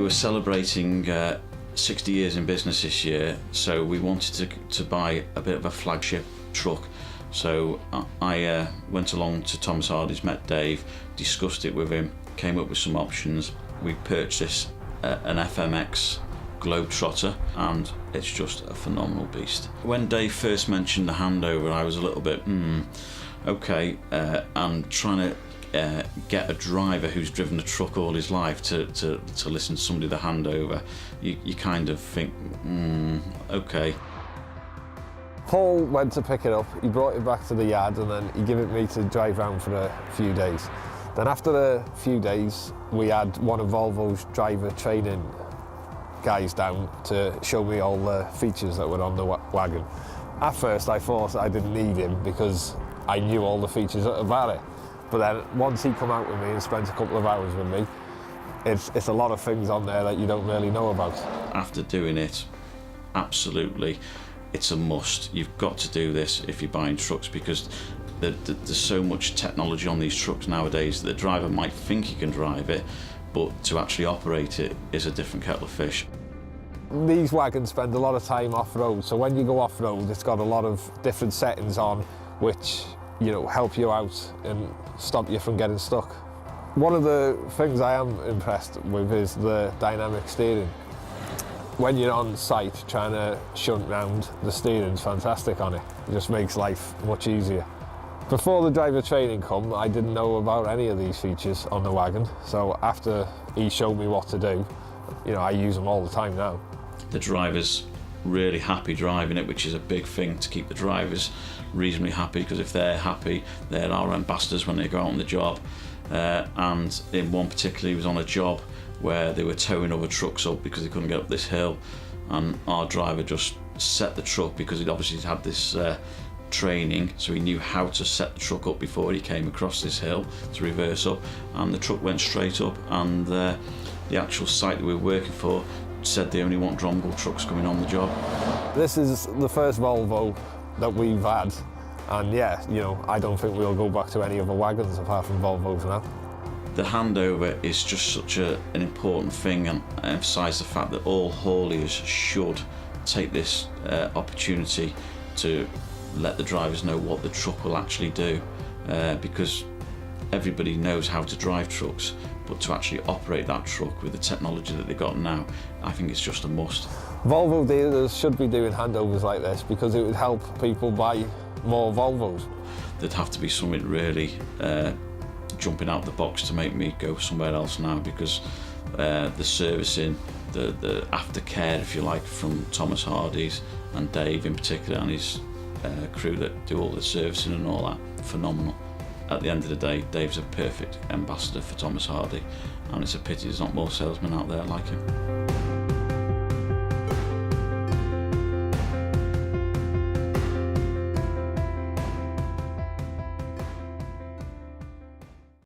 were celebrating 60 years in business this year, so we wanted to buy a bit of a flagship truck. So I went along to Thomas Hardy's, met Dave, discussed it with him, came up with some options. We purchased an FMX globetrotter, and it's just a phenomenal beast. When Dave first mentioned the handover, I was a little bit okay, and trying to get a driver who's driven a truck all his life to listen to somebody the handover, you kind of think, okay. Paul went to pick it up, he brought it back to the yard, and then he gave it me to drive around for a few days. Then after a few days, we had one of Volvo's driver training guys down to show me all the features that were on the wagon. At first I thought I didn't need him because I knew all the features about it. But then once he come out with me and spent a couple of hours with me, it's a lot of things on there that you don't really know about. After doing it, absolutely, it's a must. You've got to do this if you're buying trucks, because there's so much technology on these trucks nowadays that the driver might think he can drive it, but to actually operate it is a different kettle of fish. These wagons spend a lot of time off-road, so when you go off-road, it's got a lot of different settings on which, you know, help you out and stop you from getting stuck. One of the things I am impressed with is the dynamic steering. When you're on site trying to shunt round, the steering's fantastic on it. It just makes life much easier. Before the driver training come, I didn't know about any of these features on the wagon, so after he showed me what to do, you know, I use them all the time now. The driver's really happy driving it, which is a big thing to keep the drivers reasonably happy, because if they're happy, they're our ambassadors when they go out on the job. And in one particular, he was on a job where they were towing other trucks up because they couldn't get up this hill, and our driver just set the truck, because he'd obviously had this training, so he knew how to set the truck up before he came across this hill to reverse up, and the truck went straight up. And the actual site that we were working for said they only want Dromgoole trucks coming on the job. This is the first Volvo that we've had, and yeah, you know, I don't think we'll go back to any other wagons apart from Volvos now. The handover is just such an important thing, and I emphasise the fact that all hauliers should take this opportunity to let the drivers know what the truck will actually do, because everybody knows how to drive trucks, but to actually operate that truck with the technology that they've got now, I think it's just a must. Volvo dealers should be doing handovers like this because it would help people buy more Volvos. There'd have to be something really jumping out the box to make me go somewhere else now, because the servicing, the aftercare, if you like, from Thomas Hardy's and Dave in particular, and his crew that do all the servicing and all that, phenomenal. At the end of the day, Dave's a perfect ambassador for Thomas Hardy, and it's a pity there's not more salesmen out there like him.